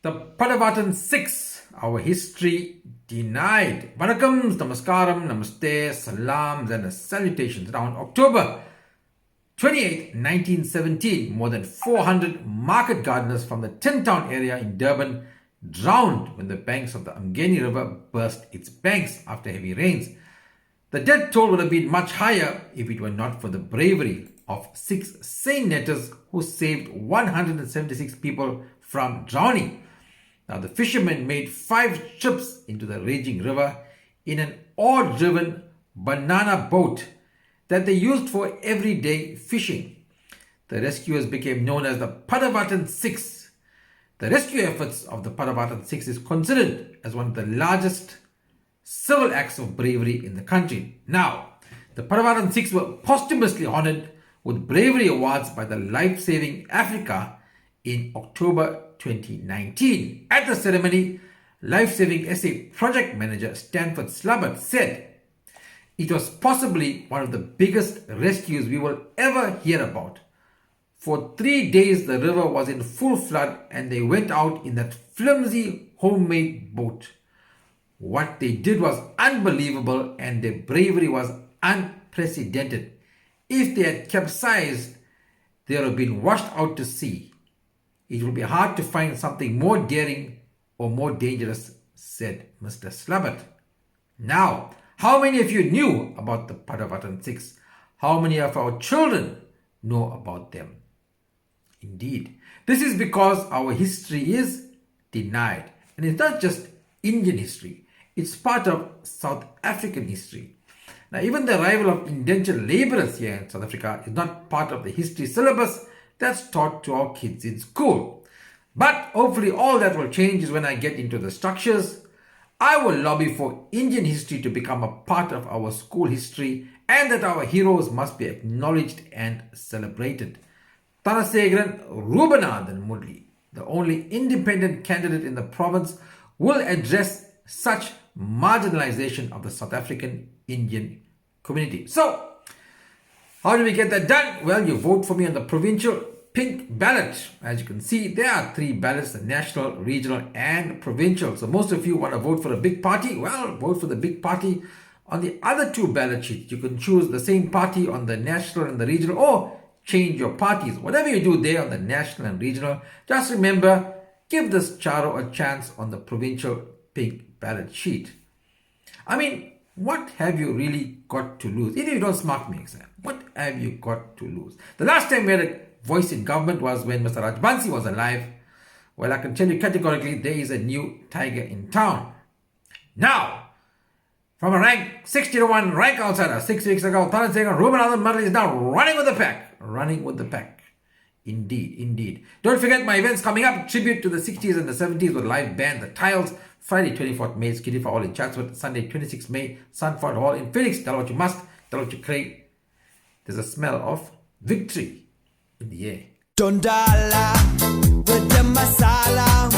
The Padavatan 6, our history denied. Vanakkams, namaskaram, namaste, salams and salutations. Now on October 28, 1917, more than 400 market gardeners from the Tin Town area in Durban drowned when the banks of the Umgeni River burst its banks after heavy rains. The death toll would have been much higher if it were not for the bravery of 6 sane netters who saved 176 people from drowning. Now the fishermen made 5 trips into the raging river in an oar-driven banana boat that they used for everyday fishing. The rescuers became known as the Padavatan 6. The rescue efforts of the Padavatan 6 is considered as one of the largest civil acts of bravery in the country. Now, the Padavatan 6 were posthumously honored with bravery awards by the Life Saving Africa in October 2019. At the ceremony, Life Saving SA project manager Stanford Slubbert said, "It was possibly one of the biggest rescues we will ever hear about. For 3 days the river was in full flood and they went out in that flimsy homemade boat. What they did was unbelievable and their bravery was unprecedented. If they had capsized, they would have been washed out to sea. It will be hard to find something more daring or more dangerous," said Mr. Slubbert. Now, how many of you knew about the Padavatan 6? How many of our children know about them? Indeed, this is because our history is denied. And it's not just Indian history. It's part of South African history. Now, even the arrival of indentured laborers here in South Africa is not part of the history syllabus that's taught to our kids in school. But hopefully all that will change is when I get into the structures. I will lobby for Indian history to become a part of our school history and that our heroes must be acknowledged and celebrated. Thanasegaran Rubenathan Mudli, the only independent candidate in the province, will address such marginalization of the South African Indian community. So, how do we get that done? Well, you vote for me on the provincial pink ballot. As you can see, there are 3 ballots, the national, regional and provincial. So most of you want to vote for a big party. Well, vote for the big party. On the other 2 ballot sheets, you can choose the same party on the national and the regional or change your parties. Whatever you do there on the national and regional, just remember, give this Charo a chance on the provincial pink ballot sheet. I mean, what have you really got to lose? Even if you don't mark me exam, what have you got to lose? The last time we had a voice in government was when Mr. Rajbansi was alive. Well, I can tell you categorically, there is a new tiger in town. Now, from a rank 60-1 rank outsider 6 weeks ago, Thanasegaran Rubenathan Mudli is now running with the pack. Running with the pack. Indeed, indeed. Don't forget my events coming up. Tribute to the 60s and the 70s with live band The Tiles. Friday 24th May, Skidify Hall in Chatsworth. Sunday 26th May, Sunford Hall in Phoenix. Tell what you must, tell what you crave. There's a smell of victory in the air. Dondala with the masala.